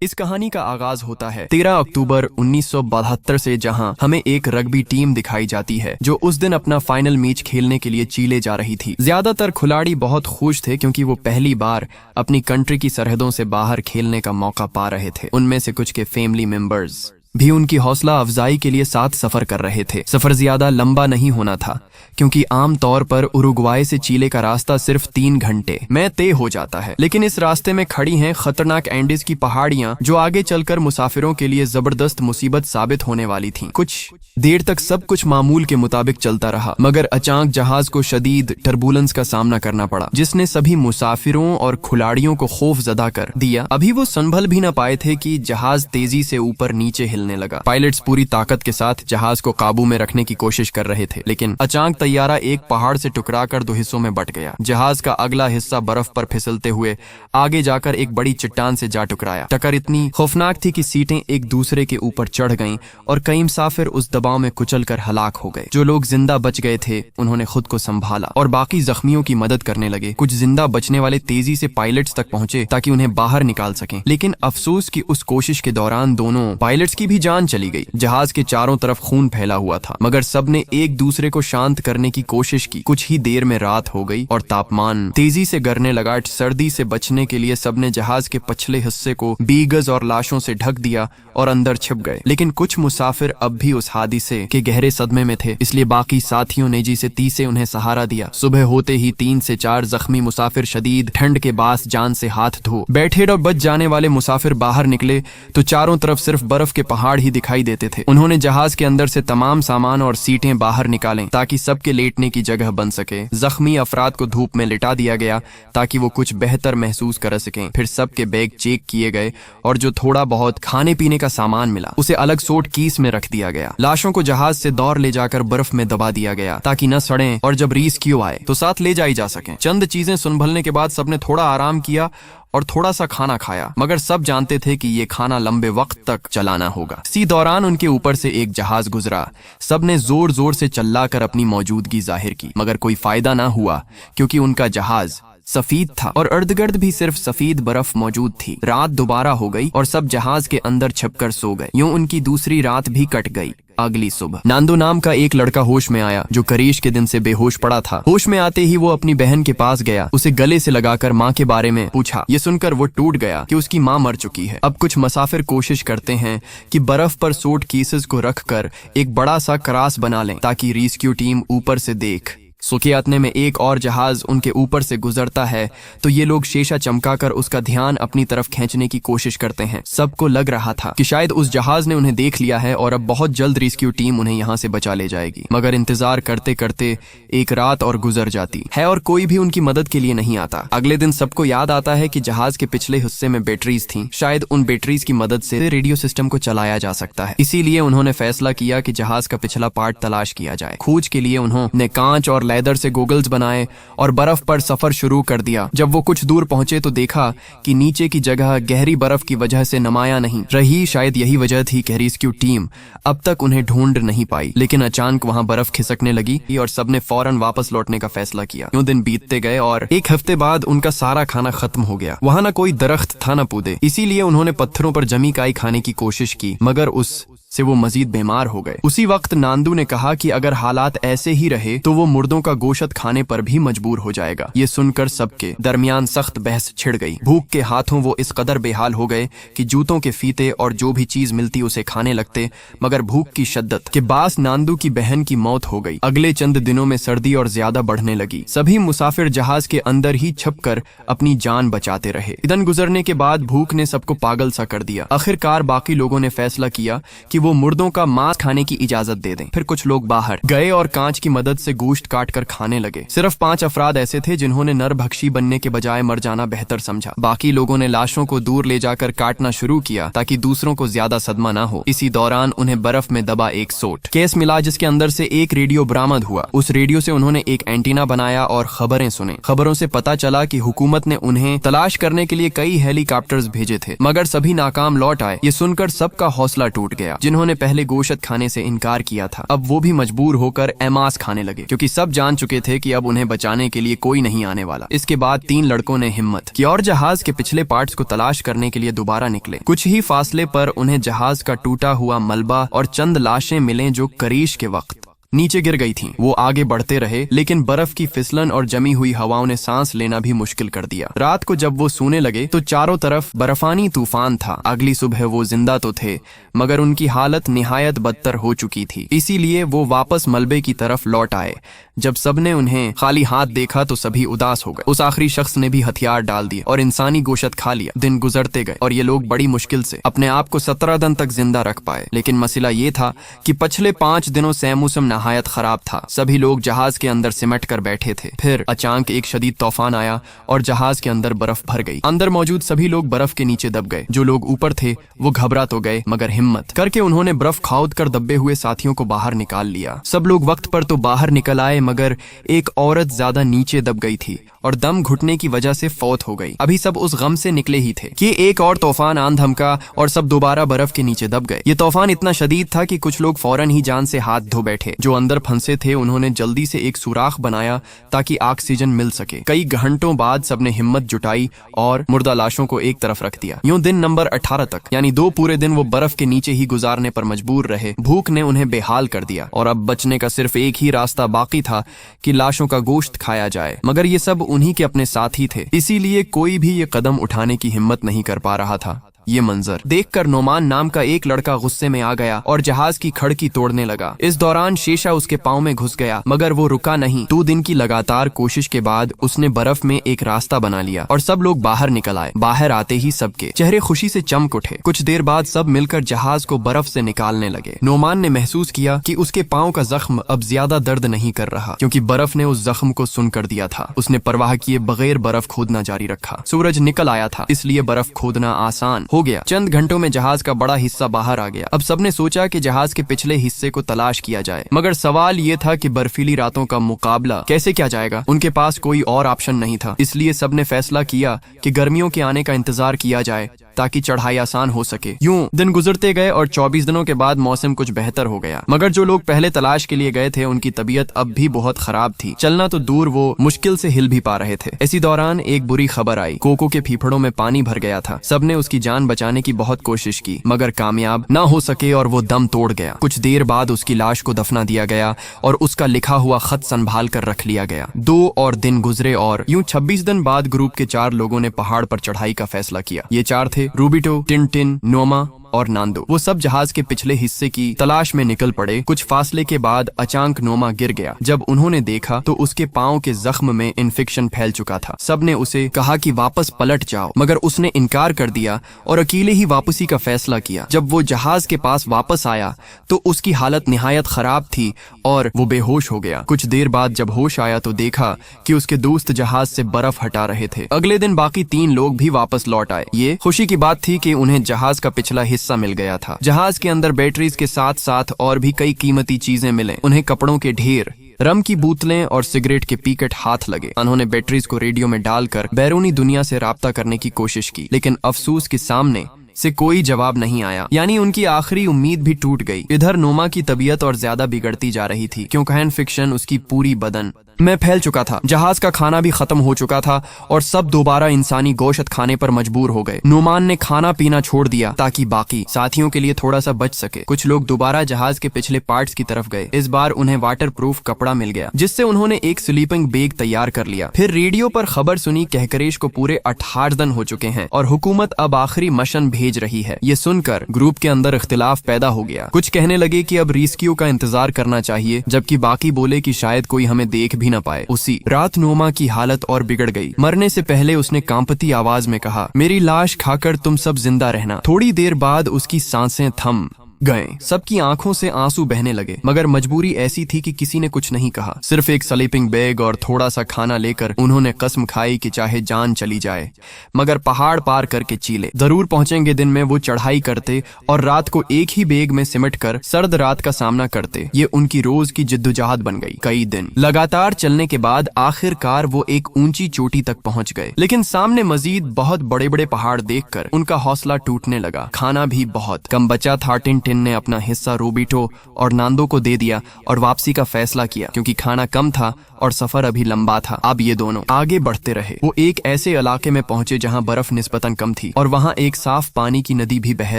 इस कहानी का आगाज होता है 13 अक्टूबर 1972 से, जहां हमें एक रग्बी टीम दिखाई जाती है जो उस दिन अपना फाइनल मैच खेलने के लिए चीले जा रही थी। ज्यादातर खिलाड़ी बहुत खुश थे क्योंकि वो पहली बार अपनी कंट्री की सरहदों से बाहर खेलने का मौका पा रहे थे। उनमें से कुछ के फैमिली मेंबर्स भी उनकी हौसला अफजाई के लिए साथ सफर कर रहे थे। सफर ज्यादा लंबा नहीं होना था क्योंकि आम तौर पर उरुग्वाई से चीले का रास्ता सिर्फ 3 घंटे में तय हो जाता है, लेकिन इस रास्ते में खड़ी हैं खतरनाक एंडीज की पहाड़ियां जो आगे चलकर मुसाफिरों के लिए जबरदस्त मुसीबत साबित होने वाली थीं। कुछ देर तक सब कुछ मामूल के मुताबिक चलता रहा, मगर अचानक जहाज को शदीद टर्बुलेंस का सामना करना पड़ा जिसने सभी मुसाफिरों और खिलाड़ियों को खौफजदा कर दिया। अभी वो संभल भी न पाए थे कि जहाज तेजी से ऊपर नीचे हिलने लगा। पायलट्स पूरी ताकत के साथ जहाज को काबू में रखने की कोशिश कर रहे थे, लेकिन अचानक तैयारा एक पहाड़ से टकराकर 2 हिस्सों में बट गया। जहाज का अगला हिस्सा बर्फ पर फिसलते हुए आगे जाकर एक बड़ी चट्टान से जा टकराया। टक्कर इतनी खौफनाक थी कि सीटें एक दूसरे के ऊपर चढ़ गईं और कई मुसाफिर उस दबाव में कुचलकर हलाक हो गए। जो लोग जिंदा बच गए थे उन्होंने खुद को संभाला और बाकी जख्मियों की मदद करने लगे। कुछ जिंदा बचने वाले तेजी से पायलट्स तक पहुंचे ताकि उन्हें बाहर निकाल सकें, लेकिन अफसोस की उस कोशिश के दौरान दोनों पायलट्स की भी जान चली गई। जहाज के चारों तरफ खून फैला हुआ था, मगर सबने एक दूसरे को शांत करने की कोशिश की। कुछ ही देर में रात हो गई और तापमान तेजी से गिरने लगा। सर्दी से बचने के लिए सबने जहाज के पिछले हिस्से को बीगज और लाशों से ढक दिया और अंदर छिप गए। लेकिन कुछ मुसाफिर अब भी उस हादसे के गहरे सदमे में थे, इसलिए बाकी साथियों ने जी से ती से उन्हें सहारा दिया। सुबह होते ही 3 से 4 जख्मी मुसाफिर शदीद ठंड के बास जान से हाथ धो बैठे और बच जाने वाले मुसाफिर बाहर निकले तो चारों तरफ सिर्फ बर्फ के पहाड़ ही दिखाई देते थे। उन्होंने जहाज के अंदर से तमाम सामान और सीटें बाहर निकालें ताकि सबके लेटने की जगह बन सके। जख्मी अफराद को धूप में लिटा दिया गया ताकि वो कुछ बेहतर महसूस कर सकें। फिर सबके बैग चेक किए गए और जो थोड़ा बहुत खाने पीने का सामान मिला उसे अलग सूट कीस में रख दिया गया। लाशों को जहाज से दौड़ ले जाकर बर्फ में दबा दिया गया ताकि न सड़ें और जब रेस्क्यू आए तो साथ ले जाई जा सकें। चंद चीजें संभलने के बाद सबने थोड़ा आराम किया और थोड़ा सा खाना खाया, मगर सब जानते थे कि ये खाना लंबे वक्त तक चलाना होगा। इसी दौरान उनके ऊपर से एक जहाज गुजरा। सबने जोर जोर से चिल्लाकर अपनी मौजूदगी जाहिर की, मगर कोई फायदा ना हुआ क्योंकि उनका जहाज सफेद था और इर्द-गिर्द भी सिर्फ सफेद बर्फ मौजूद थी। रात दोबारा हो गई और सब जहाज के अंदर छिपकर सो गए। यूं उनकी दूसरी रात भी कट गई। अगली सुबह नांदो नाम का एक लड़का होश में आया जो करीश के दिन से बेहोश पड़ा था। होश में आते ही वो अपनी बहन के पास गया, उसे गले से लगाकर माँ के बारे में पूछा। ये सुनकर वो टूट गया कि उसकी माँ मर चुकी है। अब कुछ मुसाफिर कोशिश करते हैं कि बर्फ पर सूट केसेस को रखकर एक बड़ा सा क्रॉस बना लें ताकि रेस्क्यू टीम ऊपर से देख सुखे। इतने में एक और जहाज उनके ऊपर से गुजरता है तो ये लोग शीशा चमकाकर उसका ध्यान अपनी तरफ खींचने की कोशिश करते हैं। सबको लग रहा था कि शायद उस जहाज ने उन्हें देख लिया है और अब बहुत जल्द रेस्क्यू टीम उन्हें यहाँ से बचा ले जाएगी। मगर इंतजार करते करते एक रात और गुजर जाती है और कोई भी उनकी मदद के लिए नहीं आता। अगले दिन सबको याद आता है कि जहाज के पिछले हिस्से में बैटरीज थीं। शायद उन बैटरीज की मदद से रेडियो सिस्टम को चलाया जा सकता है। इसीलिए उन्होंने फैसला किया कि जहाज का पिछला पार्ट तलाश किया जाए। खोज के लिए उन्होंने कांच और लेदर से गोगल्स बनाए और बर्फ पर सफर शुरू कर दिया। जब वो कुछ दूर पहुंचे तो देखा कि नीचे की जगह गहरी बर्फ की वजह से नुमाया नहीं रही। शायद यही वजह थी कि रेस्क्यू टीम अब तक उन्हें ढूंढ नहीं पाई। लेकिन अचानक वहां बर्फ खिसकने लगी और सबने फौरन वापस लौटने का फैसला किया। यूं दिन बीतते गए और 1 हफ्ते बाद उनका सारा खाना खत्म हो गया। वहां न कोई दरख्त था न पौधे, इसीलिए उन्होंने पत्थरों पर जमी काई खाने की कोशिश की, मगर उस से वो मजीद बीमार हो गए। उसी वक्त नांदू ने कहा कि अगर हालात ऐसे ही रहे तो वो मुर्दों का गोश्त खाने पर भी मजबूर हो जाएगा। ये सुनकर सबके दरमियान सख्त बहस छिड़ गई। भूख के हाथों वो इस कदर बेहाल हो गए कि जूतों के फीते और जो भी चीज मिलती उसे खाने लगते, मगर भूख की शिद्दत के बास नांदू की बहन की मौत हो गई। अगले चंद दिनों में सर्दी और ज्यादा बढ़ने लगी। सभी मुसाफिर जहाज के अंदर ही छुपकर अपनी जान बचाते रहे। दिन गुजरने के बाद भूख ने सबको पागल सा कर दिया। आखिरकार बाकी लोगों ने फैसला किया कि वो मुर्दों का मांस खाने की इजाजत दे दें। फिर कुछ लोग बाहर गए और कांच की मदद से गोश्त काट कर खाने लगे। सिर्फ 5 अफराद ऐसे थे जिन्होंने नरभक्षी बनने के बजाय मर जाना बेहतर समझा। बाकी लोगों ने लाशों को दूर ले जाकर काटना शुरू किया ताकि दूसरों को ज्यादा सदमा ना हो। इसी दौरान उन्हें बर्फ में दबा एक सूट केस मिला जिसके अंदर से एक रेडियो बरामद हुआ। उस रेडियो से उन्होंने एक एंटीना बनाया और खबरें सुने। खबरों से पता चला कि हुकूमत ने उन्हें तलाश करने के लिए कई हेलीकॉप्टर्स भेजे थे, मगर सभी नाकाम लौट आए। ये सुनकर सबका हौसला टूट गया। जिन जिन्होंने पहले गोश्त खाने से इनकार किया था, अब वो भी मजबूर होकर एमास खाने लगे, क्योंकि सब जान चुके थे कि अब उन्हें बचाने के लिए कोई नहीं आने वाला। इसके बाद 3 लड़कों ने हिम्मत की और जहाज के पिछले पार्ट्स को तलाश करने के लिए दोबारा निकले। कुछ ही फासले पर उन्हें जहाज का टूटा हुआ मलबा और चंद लाशें मिलें जो करीश के वक्त नीचे गिर गई थीं। वो आगे बढ़ते रहे, लेकिन बर्फ की फिसलन और जमी हुई हवाओं ने सांस लेना भी मुश्किल कर दिया। रात को जब वो सोने लगे तो चारों तरफ बर्फानी तूफान था। अगली सुबह वो जिंदा तो थे, मगर उनकी हालत निहायत बदतर हो चुकी थी। इसीलिए वो वापस मलबे की तरफ लौट आए। जब सबने उन्हें खाली हाथ देखा तो सभी उदास हो गए। उस आखिरी शख्स ने भी हथियार डाल दिए और इंसानी गोश्त खा लिया। दिन गुजरते गए और ये लोग बड़ी मुश्किल से अपने आप को 17 दिन तक जिंदा रख पाए। लेकिन मसला ये था कि पिछले 5 दिनों से मौसम नहायत खराब था। सभी लोग जहाज के अंदर सिमट कर बैठे थे। फिर अचानक एक शदीद तूफान आया और जहाज के अंदर बर्फ भर गई। अंदर मौजूद सभी लोग बर्फ के नीचे दब गए। जो लोग ऊपर थे वो घबरा तो गए, मगर हिम्मत करके उन्होंने बर्फ खौद कर दबे हुए साथियों को बाहर निकाल लिया। सब लोग वक्त पर तो बाहर निकल आए, मगर एक औरत ज्यादा नीचे दब गई थी और दम घुटने की वजह से फौत हो गई। अभी सब उस गम से निकले ही थे कि एक और तूफान आन धमका और सब दोबारा बर्फ के नीचे दब गए। ये तूफान इतना शदीद था कि कुछ लोग फौरन ही जान से हाथ धो बैठे। जो अंदर फंसे थे उन्होंने जल्दी से एक सुराख बनाया ताकि ऑक्सीजन मिल सके। कई घंटों बाद सबने हिम्मत जुटाई और मुर्दा लाशों को एक तरफ रख दिया। यूं दिन नंबर 18 तक, यानी 2 पूरे दिन वो बर्फ के नीचे ही गुजारने पर मजबूर रहे। भूख ने उन्हें बेहाल कर दिया और अब बचने का सिर्फ एक ही रास्ता बाकी था कि लाशों का गोश्त खाया जाए। मगर ये सब उन्हीं के अपने साथी थे, इसीलिए कोई भी ये कदम उठाने की हिम्मत नहीं कर पा रहा था। ये मंजर देखकर नोमान नाम का एक लड़का गुस्से में आ गया और जहाज की खड़की तोड़ने लगा। इस दौरान शीशा उसके पांव में घुस गया, मगर वो रुका नहीं। 2 दिन की लगातार कोशिश के बाद उसने बर्फ में एक रास्ता बना लिया और सब लोग बाहर निकल आए। बाहर आते ही सबके चेहरे खुशी से चमक उठे। कुछ देर बाद सब मिलकर जहाज को बर्फ से निकालने लगे। नोमान ने महसूस किया कि उसके पांव का जख्म अब ज्यादा दर्द नहीं कर रहा, क्योंकि बर्फ ने उस जख्म को सुन कर दिया था। उसने परवाह किए बगैर बर्फ खोदना जारी रखा। सूरज निकल आया था, इसलिए बर्फ खोदना आसान हो गया। चंद घंटों में जहाज का बड़ा हिस्सा बाहर आ गया। अब सबने सोचा कि जहाज के पिछले हिस्से को तलाश किया जाए, मगर सवाल ये था कि बर्फीली रातों का मुकाबला कैसे किया जाएगा। उनके पास कोई और ऑप्शन नहीं था, इसलिए सबने फैसला किया कि गर्मियों के आने का इंतजार किया जाए ताकि चढ़ाई आसान हो सके। यूं दिन गुजरते गए और 24 दिनों के बाद मौसम कुछ बेहतर हो गया, मगर जो लोग पहले तलाश के लिए गए थे उनकी तबीयत अब भी बहुत खराब थी। चलना तो दूर, वो मुश्किल से हिल भी पा रहे थे। इसी दौरान एक बुरी खबर आई। कोको के फीफड़ों में पानी भर गया था। सबने उसकी जान बचाने की बहुत कोशिश की, मगर कामयाब न हो सके और वो दम तोड़ गया। कुछ देर बाद उसकी लाश को दफना दिया गया और उसका लिखा हुआ खत संभाल कर रख लिया गया। 2 और दिन गुजरे और यूं 26 दिन बाद ग्रुप के 4 लोगों ने पहाड़ पर चढ़ाई का फैसला किया। ये 4 थे रूबिटो, टिनटिन, नोमा और नांदो। वो सब जहाज के पिछले हिस्से की तलाश में निकल पड़े। कुछ फासले के बाद अचानक नोमा गिर गया। जब उन्होंने देखा तो उसके पांव के जख्म में इन्फेक्शन फैल चुका था। सबने उसे कहा कि वापस पलट जाओ, मगर उसने इनकार कर दिया और अकेले ही वापसी का फैसला किया। जब वो जहाज के पास वापस आया तो उसकी हालत निहायत खराब थी और वो बेहोश हो गया। कुछ देर बाद जब होश आया तो देखा कि उसके दोस्त जहाज से बर्फ हटा रहे थे। अगले दिन बाकी 3 लोग भी वापस लौट आए। ये खुशी की बात थी कि उन्हें जहाज का पिछला हिस्सा मिल गया था। जहाज के अंदर बैटरीज के साथ साथ और भी कई कीमती चीजें मिले। उन्हें कपड़ों के ढेर, रम की बोतलें और सिगरेट के पैकेट हाथ लगे। उन्होंने बैटरीज को रेडियो में डालकर बैरूनी दुनिया से राब्ता करने की कोशिश की, लेकिन अफसोस के सामने से कोई जवाब नहीं आया, यानी उनकी आखिरी उम्मीद भी टूट गई। इधर नोमा की तबीयत और ज्यादा बिगड़ती जा रही थी, क्योंकि इन्फेक्शन उसकी पूरी बदन में फैल चुका था। जहाज का खाना भी खत्म हो चुका था और सब दोबारा इंसानी गोश्त खाने पर मजबूर हो गए। नोमान ने खाना पीना छोड़ दिया ताकि बाकी साथियों के लिए थोड़ा सा बच सके। कुछ लोग दोबारा जहाज के पिछले पार्ट्स की तरफ गए। इस बार उन्हें वाटर प्रूफ कपड़ा मिल गया, जिससे उन्होंने एक स्लीपिंग बैग तैयार कर लिया। फिर रेडियो पर खबर सुनी कहकरेश को पूरे 18 दिन हो चुके हैं और हुकूमत अब आखिरी मिशन भेज रही है। ये सुनकर ग्रुप के अंदर इख्तिलाफ पैदा हो गया। कुछ कहने लगे कि अब रेस्क्यू का इंतजार करना चाहिए, जबकि बाकी बोले कि शायद कोई हमें देख भी न पाए। उसी रात नोमा की हालत और बिगड़ गई। मरने से पहले उसने कांपती आवाज में कहा, मेरी लाश खाकर तुम सब जिंदा रहना। थोड़ी देर बाद उसकी सांसें थम गए। सबकी आंखों से आंसू बहने लगे, मगर मजबूरी ऐसी थी कि किसी ने कुछ नहीं कहा। सिर्फ एक स्लीपिंग बैग और थोड़ा सा खाना लेकर उन्होंने कसम खाई कि चाहे जान चली जाए मगर पहाड़ पार करके चीले जरूर पहुंचेंगे। दिन में वो चढ़ाई करते और रात को एक ही बैग में सिमट कर सर्द रात का सामना करते। ये उनकी रोज की जिद्दोजहद बन गई। कई दिन लगातार चलने के बाद आखिरकार वो एक ऊंची चोटी तक पहुंच गए, लेकिन सामने मजीद बहुत बड़े बड़े पहाड़ देखकर उनका हौसला टूटने लगा। खाना भी बहुत कम बचा था। टिनटिन कैप्टन ने अपना हिस्सा रोबिटो और नांदो को दे दिया और वापसी का फैसला किया। क्योंकि खाना कम था और सफर अभी लंबा था, अब ये दोनों आगे बढ़ते रहे। वो एक ऐसे इलाके में पहुंचे जहां बर्फ निस्बतन कम थी और वहां एक साफ पानी की नदी भी बह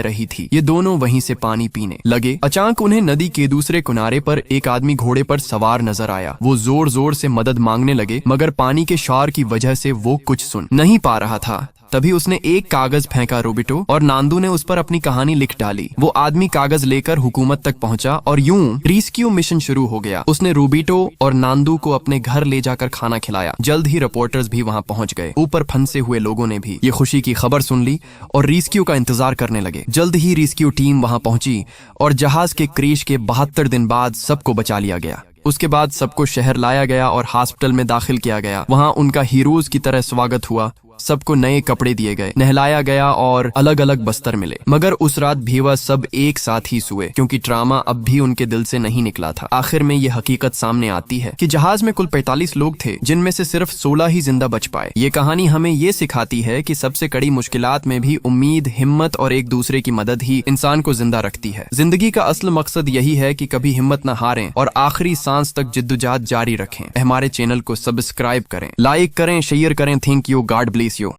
रही थी। ये दोनों वहीं से पानी पीने लगे। अचानक उन्हें नदी के दूसरे किनारे पर एक आदमी घोड़े पर सवार नजर आया। वो जोर जोर से मदद मांगने लगे, मगर पानी के शोर की वजह से वो कुछ सुन नहीं पा रहा था। तभी उसने एक कागज फेंका रोबिटो और नांदू ने उस पर अपनी कहानी लिख डाली। वो आदमी कागज लेकर हुकूमत तक पहुंचा और यूं रेस्क्यू मिशन शुरू हो गया। उसने रोबिटो और नांदू को अपने घर ले जाकर खाना खिलाया। जल्द ही रिपोर्टर्स भी वहां पहुंच गए। ऊपर फंसे हुए लोगों ने भी ये खुशी की खबर सुन ली और रेस्क्यू का इंतजार करने लगे। जल्द ही रेस्क्यू टीम वहां पहुंची और जहाज के क्रैश के 72 दिन बाद सबको बचा लिया गया। उसके बाद सबको शहर लाया गया और हॉस्पिटल में दाखिल किया गया। वहां उनका हीरोज की तरह स्वागत हुआ। सबको नए कपड़े दिए गए, नहलाया गया और अलग अलग बस्तर मिले। मगर उस रात भी वह सब एक साथ ही सोए, क्योंकि ट्रामा अब भी उनके दिल से नहीं निकला था। आखिर में ये हकीकत सामने आती है कि जहाज में कुल 45 लोग थे, जिनमें से सिर्फ 16 ही जिंदा बच पाए। ये कहानी हमें ये सिखाती है कि सबसे कड़ी मुश्किलात में भी उम्मीद, हिम्मत और एक दूसरे की मदद ही इंसान को जिंदा रखती है। जिंदगी का असल मकसद यही है कि कभी हिम्मत न हारें और आखिरी सांस तक जिद्दोजहद जारी रखें। हमारे चैनल को सब्सक्राइब करें, लाइक करें, शेयर करें। Thank you, God bless you.